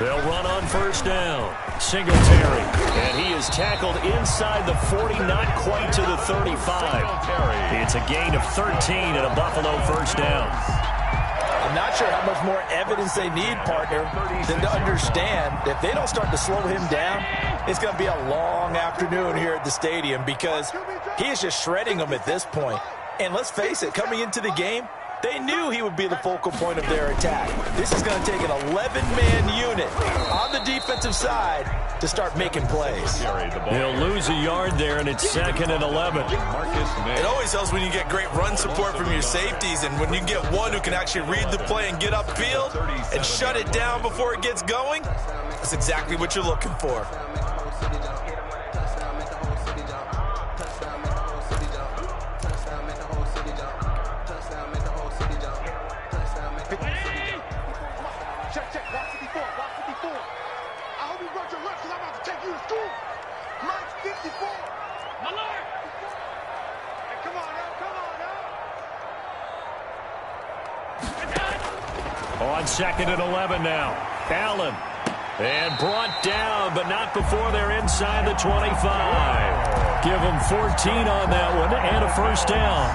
They'll run on first down. Singletary. And he is tackled inside the 40, not quite to the 35. It's a gain of 13 and a Buffalo first down. I'm not sure how much more evidence they need, partner, than to understand that if they don't start to slow him down, it's going to be a long afternoon here at the stadium because he is just shredding them at this point. And let's face it, coming into the game, they knew he would be the focal point of their attack. This is going to take an 11-man unit on the defensive side to start making plays. He'll lose a yard there, and it's 2nd and 11. It always helps when you get great run support from your safeties, and when you get one who can actually read the play and get upfield and shut it down before it gets going, that's exactly what you're looking for. On 2nd and 11 now. Allen. And brought down, but not before they're inside the 25. Give them 14 on that one and a first down.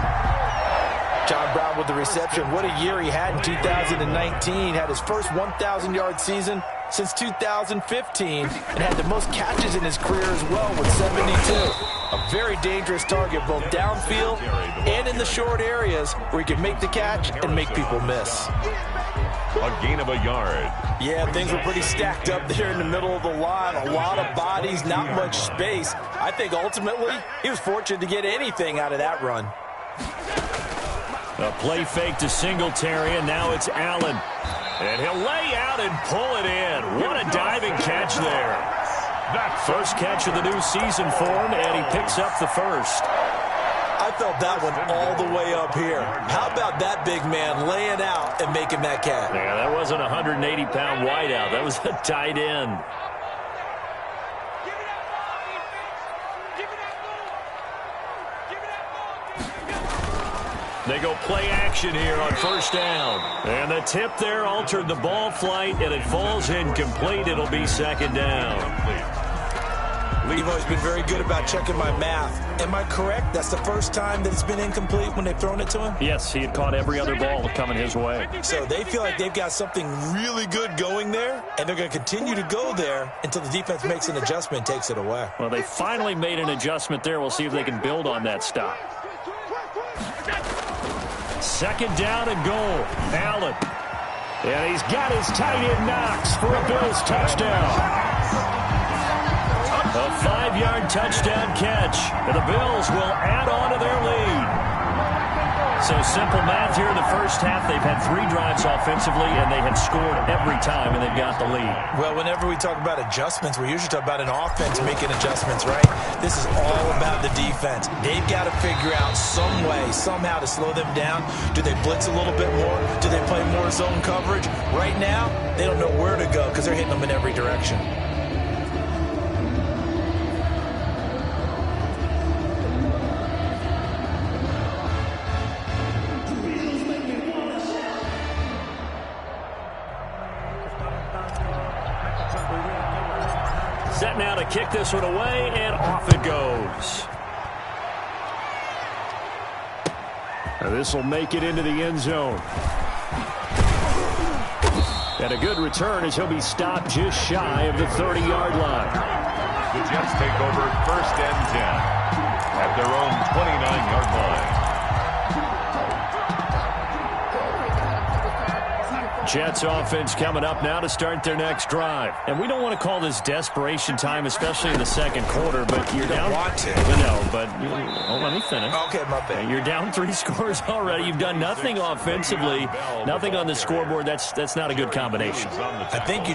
John Brown with the reception. What a year he had in 2019. Had his first 1,000-yard season since 2015 and had the most catches in his career as well with 72. A very dangerous target both downfield and in the short areas where he can make the catch and make people miss. A gain of a yard. Yeah, things were pretty stacked up there in the middle of the line. A lot of bodies, not much space. I think ultimately he was fortunate to get anything out of that run. A play fake to Singletary, and now it's Allen. And he'll lay out and pull it in. What a diving catch there. First catch of the new season for him, and he picks up the first. I felt that one all the way up here. How about that big man laying out and making that catch? Yeah, that wasn't a 180-pound wideout. That was a tight end. They go play action here on first down. And the tip there altered the ball flight, and it falls incomplete. It'll be 2nd down. You've always been very good about checking my math. Am I correct? That's the first time that it's been incomplete when they've thrown it to him? Yes, he had caught every other ball coming his way. So they feel like they've got something really good going there, and they're going to continue to go there until the defense makes an adjustment and takes it away. Well, they finally made an adjustment there. We'll see if they can build on that stop. 2nd down and goal. Allen. And he's got his tight end Knox for a Bills touchdown. A 5-yard touchdown catch. And the Bills will add on to their lead. So simple math here in the first half. They've had 3 drives offensively, and they have scored every time, and they've got the lead. Well, whenever we talk about adjustments, we usually talk about an offense making adjustments, right? This is all about the defense. They've got to figure out some way, somehow to slow them down. Do they blitz a little bit more? Do they play more zone coverage? Right now, they don't know where to go because they're hitting them in every direction. Set now to kick this one away, and off it goes. This will make it into the end zone. And a good return as he'll be stopped just shy of the 30-yard line. The Jets take over 1st and 10 at their own 29-yard line. Jets offense coming up now to start their next drive. And we don't want to call this desperation time, especially in the second quarter, but you're down. Want to. No, but let me finish. Okay, my bad. You're down 3 scores already. You've done nothing offensively, nothing on the scoreboard. That's not a good combination. I think you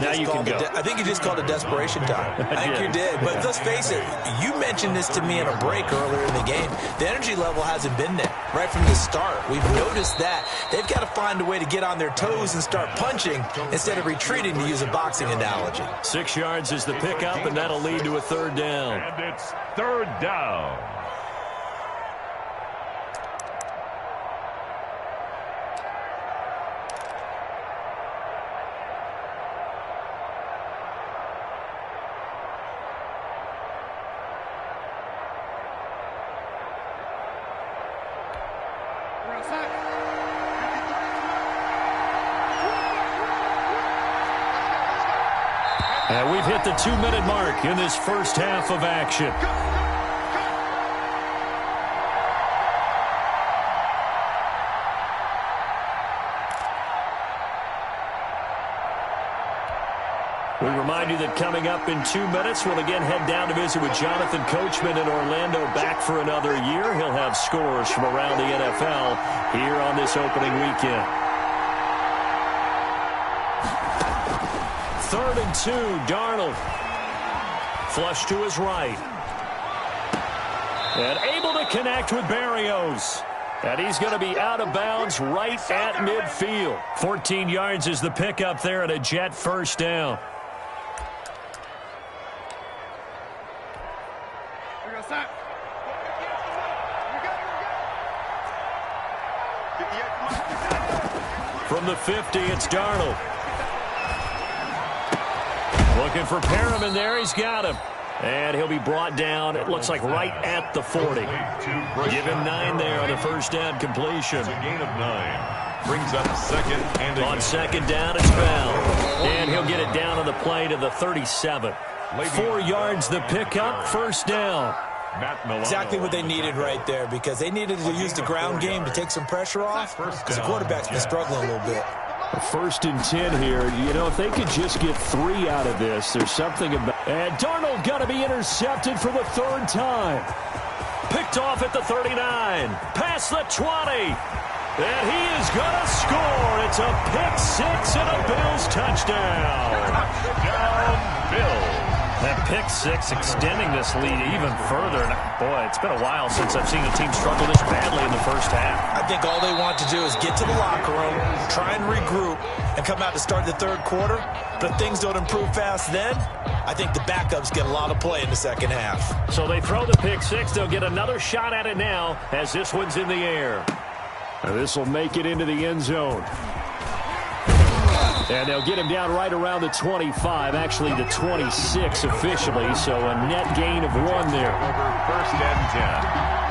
just called it desperation time. I think you did. But let's face it, you mentioned this to me in a break earlier in the game. The energy level hasn't been there right from the start. We've noticed that. They've got to find a way to get on their toes and start punching instead of retreating, to use a boxing analogy. 6 yards is the pickup, and that'll lead to a 3rd down. And it's 3rd down. And we've hit the 2-minute mark in this first half of action. We remind you that coming up in 2 minutes, we'll again head down to visit with Jonathan Coachman in Orlando, back for another year. He'll have scores from around the NFL here on this opening weekend. 3rd and 2, Darnold. Flush to his right. And able to connect with Berrios. And he's going to be out of bounds right at midfield. 14 yards is the pickup there and a Jet first down. From the 50, it's Darnold. Looking for Perriman there. He's got him. And he'll be brought down, it looks like, right at the 40. Give him 9 there on the first down completion. It's a gain of 9. Brings up second and on second down, it's Bell. And he'll get it down on the play to the 37. 4 yards the pickup, first down. Exactly what they needed right there, because they needed to use the ground game to take some pressure off, because the quarterback's been struggling a little bit. 1st and 10 here. You know, if they could just get 3 out of this, there's something about... And Darnold going to be intercepted for the 3rd time. Picked off at the 39. Past the 20. And he is going to score. It's a pick 6 and a Bills touchdown. Touchdown, Bills. That pick 6 extending this lead even further. And boy, it's been a while since I've seen a team struggle this badly in the first half. I think all they want to do is get to the locker room, try and regroup, and come out to start the 3rd quarter. But if things don't improve fast then, I think the backups get a lot of play in the second half. So they throw the pick 6. They'll get another shot at it now as this one's in the air. This will make it into the end zone. And they'll get him down right around the 25, actually the 26 officially, so a net gain of 1 there. Over 1st and 10.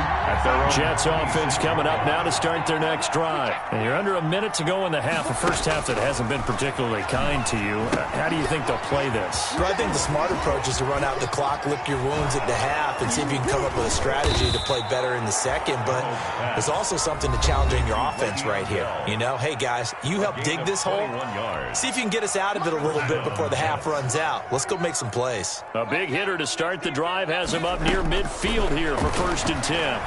Jets offense coming up now to start their next drive. And you're under a minute to go in the half, a first half that hasn't been particularly kind to you. How do you think they'll play this? Well, I think the smart approach is to run out the clock, lick your wounds at the half, and see if you can come up with a strategy to play better in the second. But there's also something to challenging your offense right here. You know, hey, guys, you help dig this hole. See if you can get us out of it a little bit before the half runs out. Let's go make some plays. A big hitter to start the drive has him up near midfield here for 1st and 10.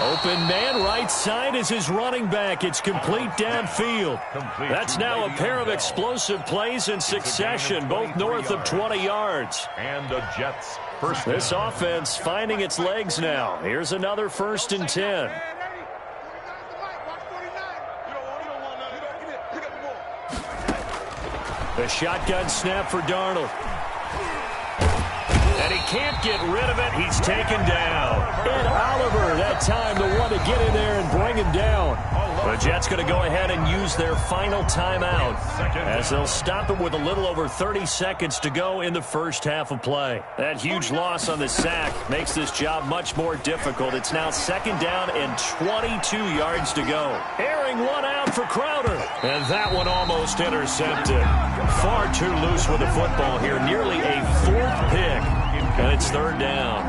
Open man, right side is his running back. It's complete downfield. That's now a pair of explosive plays in succession, both north of 20 yards. And the Jets first down. This offense finding its legs now. Here's another 1st and 10. The shotgun snap for Darnold. And he can't get rid of it. He's taken down. And Oliver, that time, the one to get in there and bring him down. The Jets going to go ahead and use their final timeout as they'll stop it with a little over 30 seconds to go in the first half of play. That huge loss on the sack makes this job much more difficult. It's now 2nd down and 22 yards to go. Airing one out for Crowder. And that one almost intercepted. Far too loose with the football here. Nearly a 4th pick. And it's 3rd down.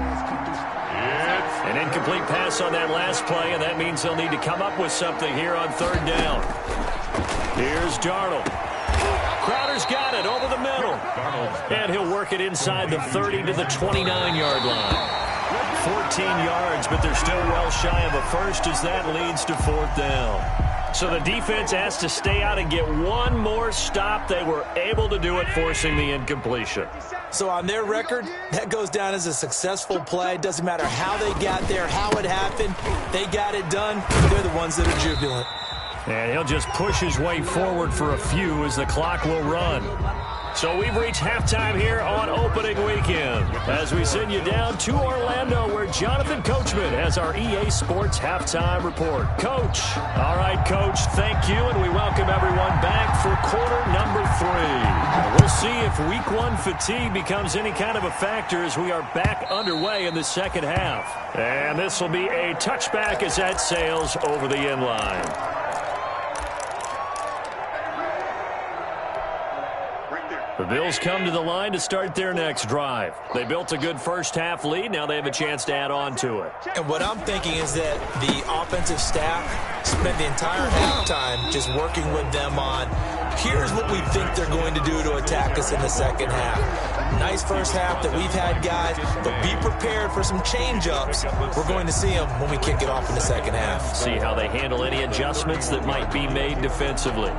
An incomplete pass on that last play, and that means they'll need to come up with something here on 3rd down. Here's Darnold. Crowder's got it over the middle. And he'll work it inside the 30 to the 29-yard line. 14 yards, but they're still well shy of a first as that leads to 4th down. So the defense has to stay out and get one more stop. They were able to do it, forcing the incompletion. So on their record, that goes down as a successful play. Doesn't matter how they got there, how it happened. They got it done. They're the ones that are jubilant. And he'll just push his way forward for a few as the clock will run. So we've reached halftime here on opening weekend as we send you down to Orlando where Jonathan Coachman has our EA Sports halftime report. Coach. All right, Coach, thank you, and we welcome everyone back for quarter number 3. We'll see if week 1 fatigue becomes any kind of a factor as we are back underway in the second half. And this will be a touchback as that sails over the end line. The Bills come to the line to start their next drive. They built a good first-half lead. Now they have a chance to add on to it. And what I'm thinking is that the offensive staff spent the entire halftime just working with them on, here's what we think they're going to do to attack us in the second half. Nice first half that we've had, guys, but be prepared for some change-ups. We're going to see them when we kick it off in the second half. See how they handle any adjustments that might be made defensively.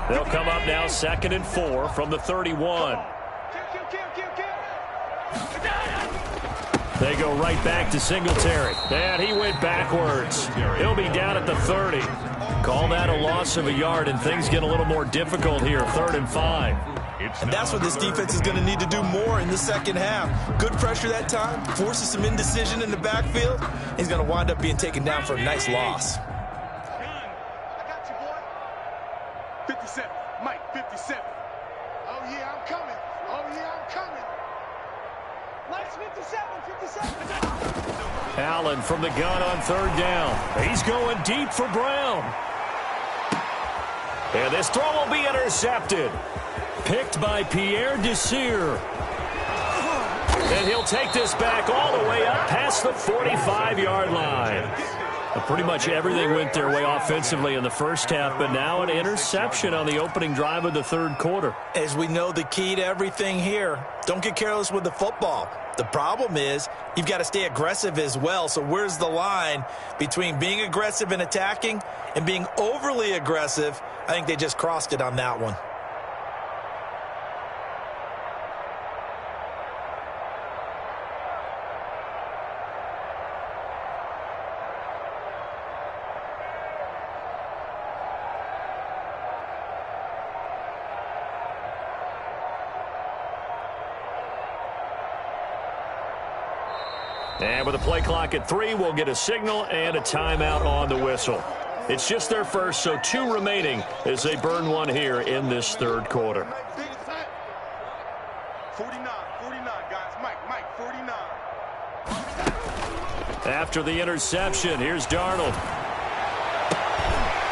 They'll come up now 2nd and 4 from the 31. They go right back to Singletary. And he went backwards. He'll be down at the 30. Call that a loss of a yard, and things get a little more difficult here, 3rd and 5. And that's what this defense is going to need to do more in the second half. Good pressure that time, forces some indecision in the backfield. He's going to wind up being taken down for a nice loss. 57, Mike, 57. Oh, yeah, I'm coming. Oh, yeah, I'm coming. Mike's 57. Allen from the gun on 3rd down. He's going deep for Brown. And this throw will be intercepted. Picked by Pierre Desir. And he'll take this back all the way up past the 45-yard line. Pretty much everything went their way offensively in the first half, but now an interception on the opening drive of the 3rd quarter. As we know, the key to everything here, don't get careless with the football. The problem is you've got to stay aggressive as well. So where's the line between being aggressive and attacking and being overly aggressive? I think they just crossed it on that one. And with a play clock at 3, we'll get a signal and a timeout on the whistle. It's just their first, so 2 remaining as they burn one here in this 3rd quarter. 49, guys. Mike, 49. After the interception, here's Darnold.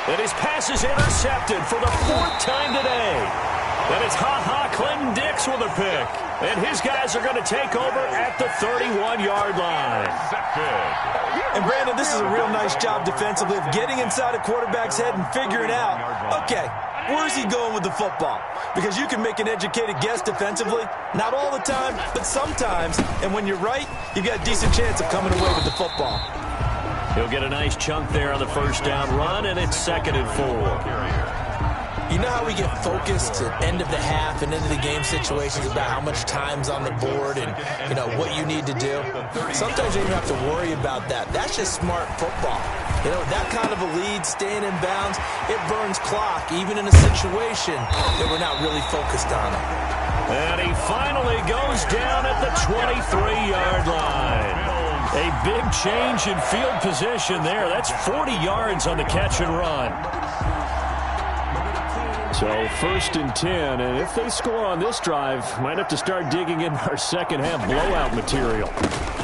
And his pass is intercepted for the 4th time today. And it's Clinton Dix with a pick. And his guys are going to take over at the 31-yard line. And, Brandon, this is a real nice job defensively of getting inside a quarterback's head and figuring out, okay, where's he going with the football? Because you can make an educated guess defensively. Not all the time, but sometimes. And when you're right, you've got a decent chance of coming away with the football. He'll get a nice chunk there on the 1st down run, and it's 2nd and 4. You know how we get focused at end of the half and into the game situations about how much time's on the board and, you know, what you need to do? Sometimes you don't have to worry about that. That's just smart football. You know, that kind of a lead, staying in bounds, it burns clock, even in a situation that we're not really focused on it. And he finally goes down at the 23-yard line. A big change in field position there. That's 40 yards on the catch and run. So 1st and 10, and if they score on this drive, might have to start digging in our second half blowout material.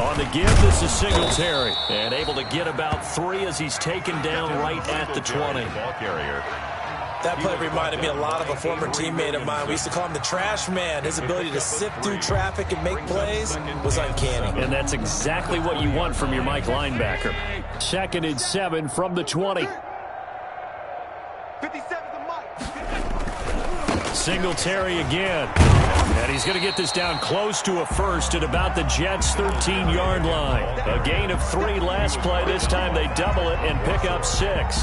On the give, this is Singletary, and able to get about 3 as he's taken down right at the 20. That play reminded me a lot of a former teammate of mine. We used to call him the trash man. His ability to sift through traffic and make plays was uncanny. And that's exactly what you want from your Mike linebacker. 2nd and 7 from the 20. 57 to Mike. Singletary again. And he's going to get this down close to a first at about the Jets' 13-yard line. A gain of 3 last play. This time they double it and pick up 6.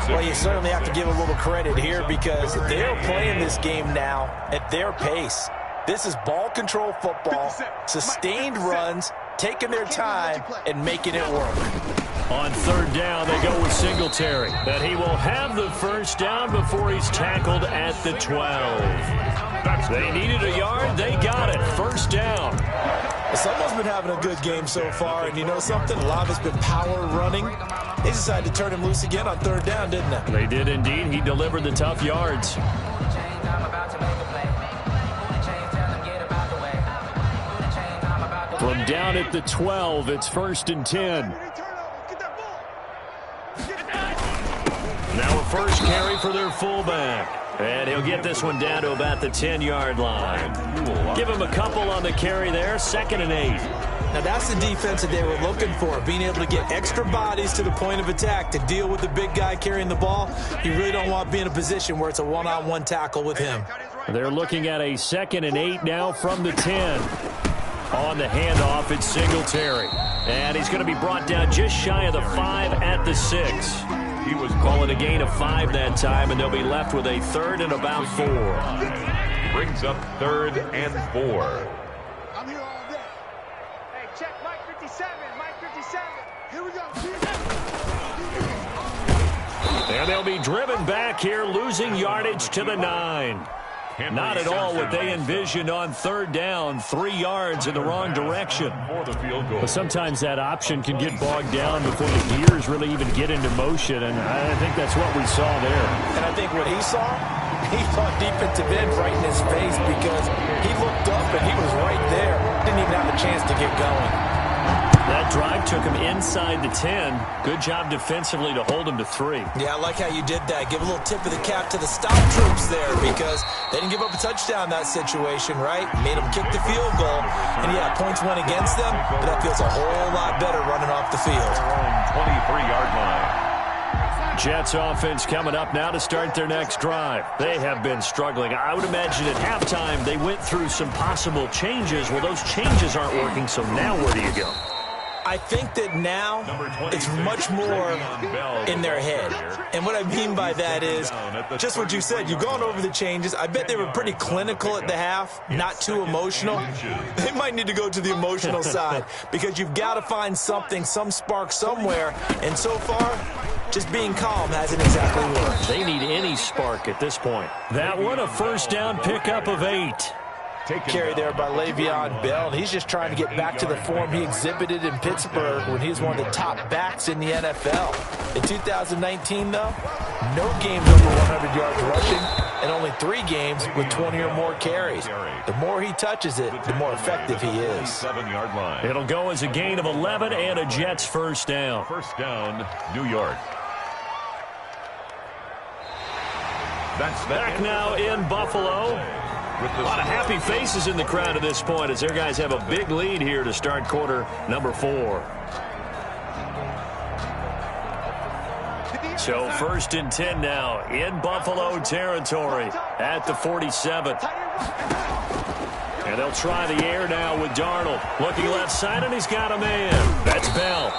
Well, you certainly have to give a little credit here because they're playing this game now at their pace. This is ball control football, sustained runs, taking their time, and making it work. On third down, they go with Singletary. And he will have the first down before he's tackled at the 12. They needed a yard. They got it. First down. Someone's been having a good game so far, and you know something? A lot of it's been power running. They decided to turn him loose again on third down, didn't they? They did indeed. He delivered the tough yards. From down at the 12, it's 1st and 10. Now a first carry for their fullback. And he'll get this one down to about the 10-yard line. Give him a couple on the carry there. 2nd and 8. Now that's the defense that they were looking for, being able to get extra bodies to the point of attack to deal with the big guy carrying the ball. You really don't want to be in a position where it's a one-on-one tackle with him. They're looking at a 2nd and 8 now from the 10. On the handoff, it's Singletary. And he's going to be brought down just shy of the 5 at the 6. He was calling a gain of 5 that time, and they'll be left with a 3rd and about 4. Brings up 3rd and 4. I'm here all day. Hey, check Mike 57. Mike 57. Here we go. And they'll be driven back here, losing yardage to the 9. Not at all what they envisioned on third down. 3 yards in the wrong direction. But sometimes that option can get bogged down before the gears really even get into motion, and I think that's what we saw there. And I think what he saw defensive end right in his face, because he looked up and he was right there. Didn't even have a chance to get going. That drive took him inside the 10. Good job defensively to hold him to 3. Yeah, I like how you did that. Give a little tip of the cap to the stop troops there, because they didn't give up a touchdown in that situation, right? Made them kick the field goal. And, yeah, points went against them, but that feels a whole lot better running off the field. 23-yard line. Jets offense coming up now to start their next drive. They have been struggling. I would imagine at halftime they went through some possible changes. Well, those changes aren't working, so now where do you go? I think that now it's much more in their head. And what I mean by that is just what you said. You've gone over the changes. I bet they were pretty clinical at the half, not too emotional. They might need to go to the emotional side, because you've got to find something, some spark somewhere. And so far, just being calm hasn't exactly worked. They need any spark at this point. That one, a first down pickup of 8. Carry there by Le'Veon Bell, and he's just trying to get back to the form he exhibited in Pittsburgh when he was one of the top backs in the NFL. In 2019, though, no games over 100 yards rushing, and only 3 games with 20 or more carries. The more he touches it, the more effective he is. 7-yard line. It'll go as a gain of 11 and a Jets first down. First down, New York. That's back now in Buffalo. A lot of happy faces in the crowd at this point as their guys have a big lead here to start quarter number 4. So 1st and 10 now in Buffalo territory at the 47. And they'll try the air now with Darnold. Looking left side, and he's got a man. That's Bell.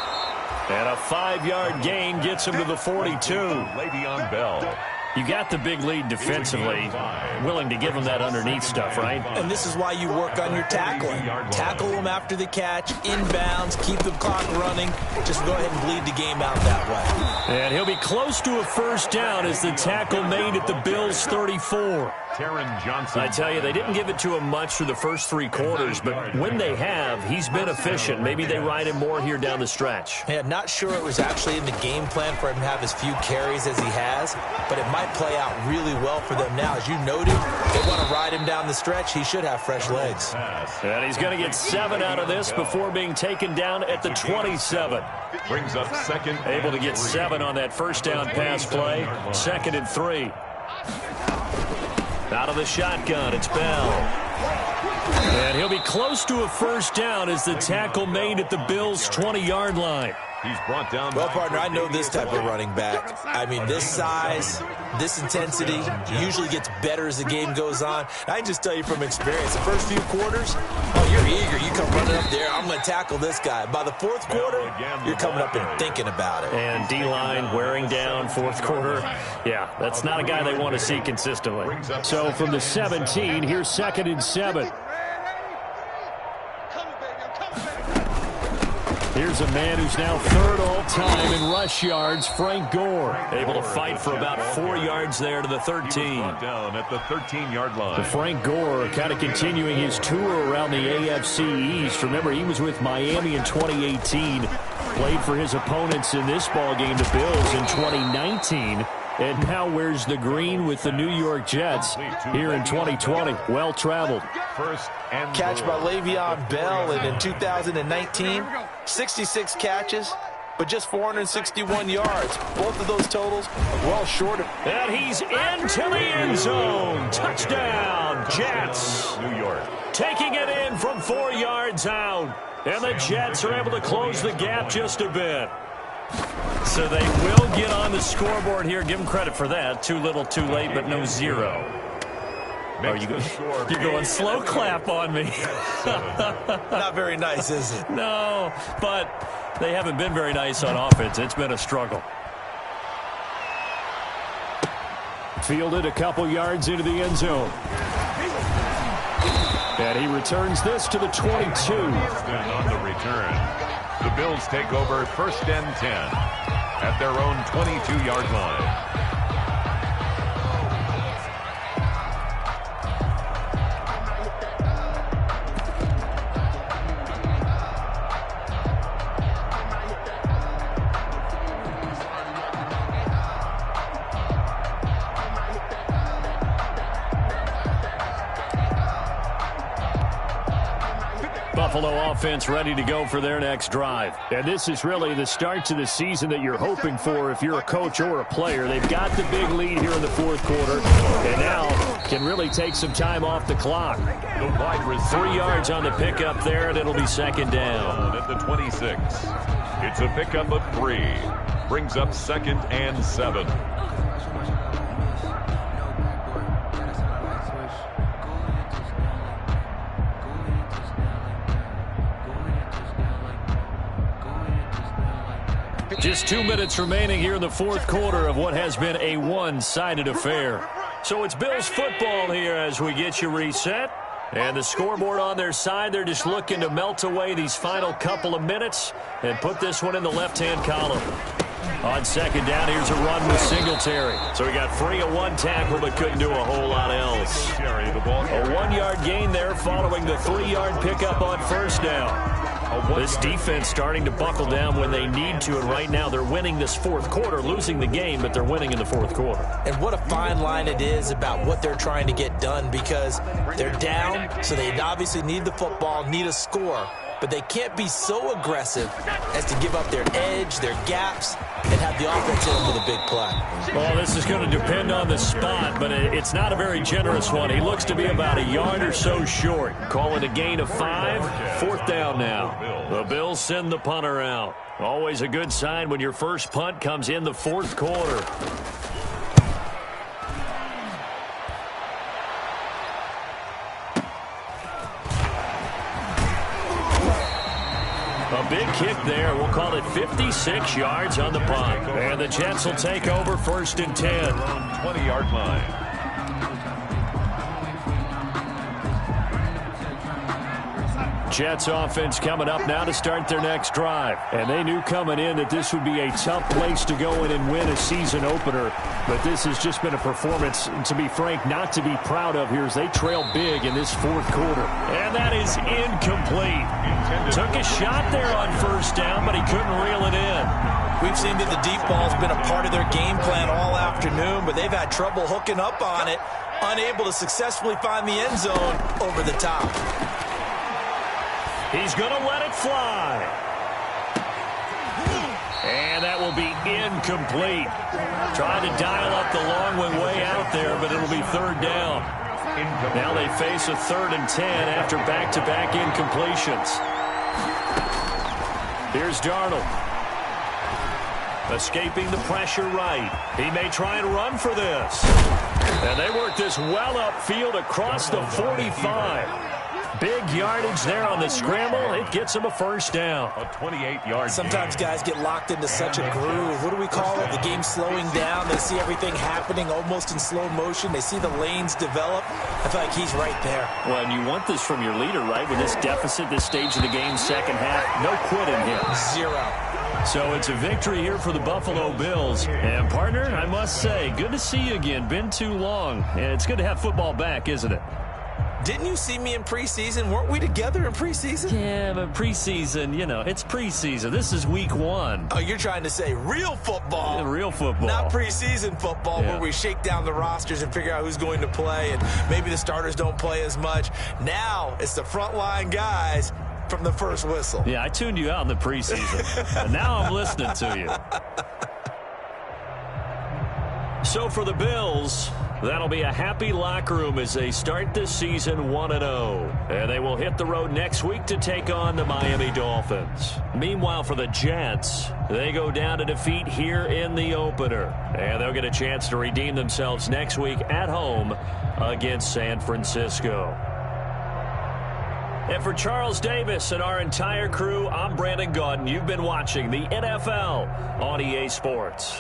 And a 5-yard gain gets him to the 42. Le'Veon Bell. You got the big lead defensively. Willing to give him that underneath stuff, right? And this is why you work on your tackling. Tackle them after the catch, inbounds, keep the clock running. Just go ahead and bleed the game out that way. And he'll be close to a first down as the tackle made at the Bills' 34. Johnson. I tell you, they didn't give it to him much through the first 3 quarters, but when they have, he's been efficient. Maybe they ride him more here down the stretch. Yeah, not sure it was actually in the game plan for him to have as few carries as he has, but it might play out really well for them now. As you noted, they want to ride him down the stretch. He should have fresh legs. And he's going to get 7 out of this before being taken down at the 27. Brings up 2nd. Able to get 7 on that first down pass play. 2nd and 3. Out of the shotgun, it's Bell. And he'll be close to a first down as the tackle made at the Bills' 20-yard line. He's brought down. Well, partner, I know this type of running back. I mean, this size, this intensity usually gets better as the game goes on. I can just tell you from experience, the first few quarters, oh, you're eager. You come running up there, I'm going to tackle this guy. By the 4th quarter, you're coming up and thinking about it. And D-line wearing down 4th quarter. Yeah, that's not a guy they want to see consistently. So from the 17, here's 2nd and 7. Here's a man who's now third all-time in rush yards, Frank Gore. Able to fight for about 4 yards there to the 13. Down at the 13-yard line. Frank Gore kind of continuing his tour around the AFC East. Remember, he was with Miami in 2018. Played for his opponents in this ballgame, the Bills, in 2019. And now wears the green with the New York Jets here in 2020. Well-traveled. First and Catch goal. by Le'Veon Bell, and in 2019, 66 catches, but just 461 yards. Both of those totals well short of. And he's into the end zone. Touchdown, Jets. New York. Taking it in from 4 yards out. And the Jets are able to close the gap just a bit. So they will get on the scoreboard here. Give them credit for that. Too little, too late, but no zero. Oh, you're going slow clap on me. Not very nice, is it? No, but they haven't been very nice on offense. It's been a struggle. Fielded a couple yards into the end zone. And he returns this to the 22. And on the return, the Bills take over first and 10 at their own 22-yard line. Buffalo offense ready to go for their next drive. And this is really the start to the season that you're hoping for if you're a coach or a player. They've got the big lead here in the fourth quarter, and now can really take some time off the clock. The wide receiver. 3 yards on the pickup there, and it'll be second down. At the 26. It's a pickup of 3. Brings up second and 7. Just 2 minutes remaining here in the fourth quarter of what has been a one-sided affair. So it's Bills football here as we get you reset. And the scoreboard on their side, they're just looking to melt away these final couple of minutes and put this one in the left-hand column. On second down, here's a run with Singletary. So he got free of 1 tackle but couldn't do a whole lot else. A 1-yard gain there following the 3-yard pickup on first down. This defense starting to buckle down when they need to, and right now they're winning this fourth quarter, losing the game, but they're winning in the fourth quarter. And what a fine line it is about what they're trying to get done, because they're down, so they obviously need the football, need a score, but they can't be so aggressive as to give up their edge, their gaps, and have the offense hit them with a big play. Well, this is going to depend on the spot, but it's not a very generous one. He looks to be about a yard or so short. Call it a gain of 5. Fourth down now. The Bills send the punter out. Always a good sign when your first punt comes in the fourth quarter. A big kick there. We'll call it 56 yards on the punt. And the Jets will take over first and 10. 20-yard line. Jets offense coming up now to start their next drive. And they knew coming in that this would be a tough place to go in and win a season opener. But this has just been a performance, to be frank, not to be proud of here as they trail big in this fourth quarter. And that is incomplete. Took a shot there on first down, but he couldn't reel it in. We've seen that the deep ball's been a part of their game plan all afternoon, but they've had trouble hooking up on it, unable to successfully find the end zone over the top. He's going to let it fly. And that will be incomplete. Trying to dial up the long one way out there, but it'll be third down. Now they face a 3rd and 10 after back-to-back incompletions. Here's Darnold. Escaping the pressure right. He may try and run for this. And they work this well upfield across the 45. Big yardage there on the scramble. It gets him a first down. A 28-yard Sometimes guys get locked into such a groove. What do we call it? The game's slowing down. They see everything happening almost in slow motion. They see the lanes develop. I feel like he's right there. Well, and you want this from your leader, right? With this deficit, this stage of the game, second half, no quitting him. 0. So it's a victory here for the Buffalo Bills. And, partner, I must say, good to see you again. Been too long. And it's good to have football back, isn't it? Didn't you see me in preseason? Weren't we together in preseason? Yeah, but preseason, you know, it's preseason. This is week 1. Oh, you're trying to say real football. Yeah, real football. Not preseason football where we shake down the rosters and figure out who's going to play, and maybe the starters don't play as much. Now it's the frontline guys from the first whistle. Yeah, I tuned you out in the preseason. And now I'm listening to you. So for the Bills, that'll be a happy locker room as they start this season 1-0. And they will hit the road next week to take on the Miami Dolphins. Meanwhile, for the Jets, they go down to defeat here in the opener. And they'll get a chance to redeem themselves next week at home against San Francisco. And for Charles Davis and our entire crew, I'm Brandon Gaudin. You've been watching the NFL on EA Sports.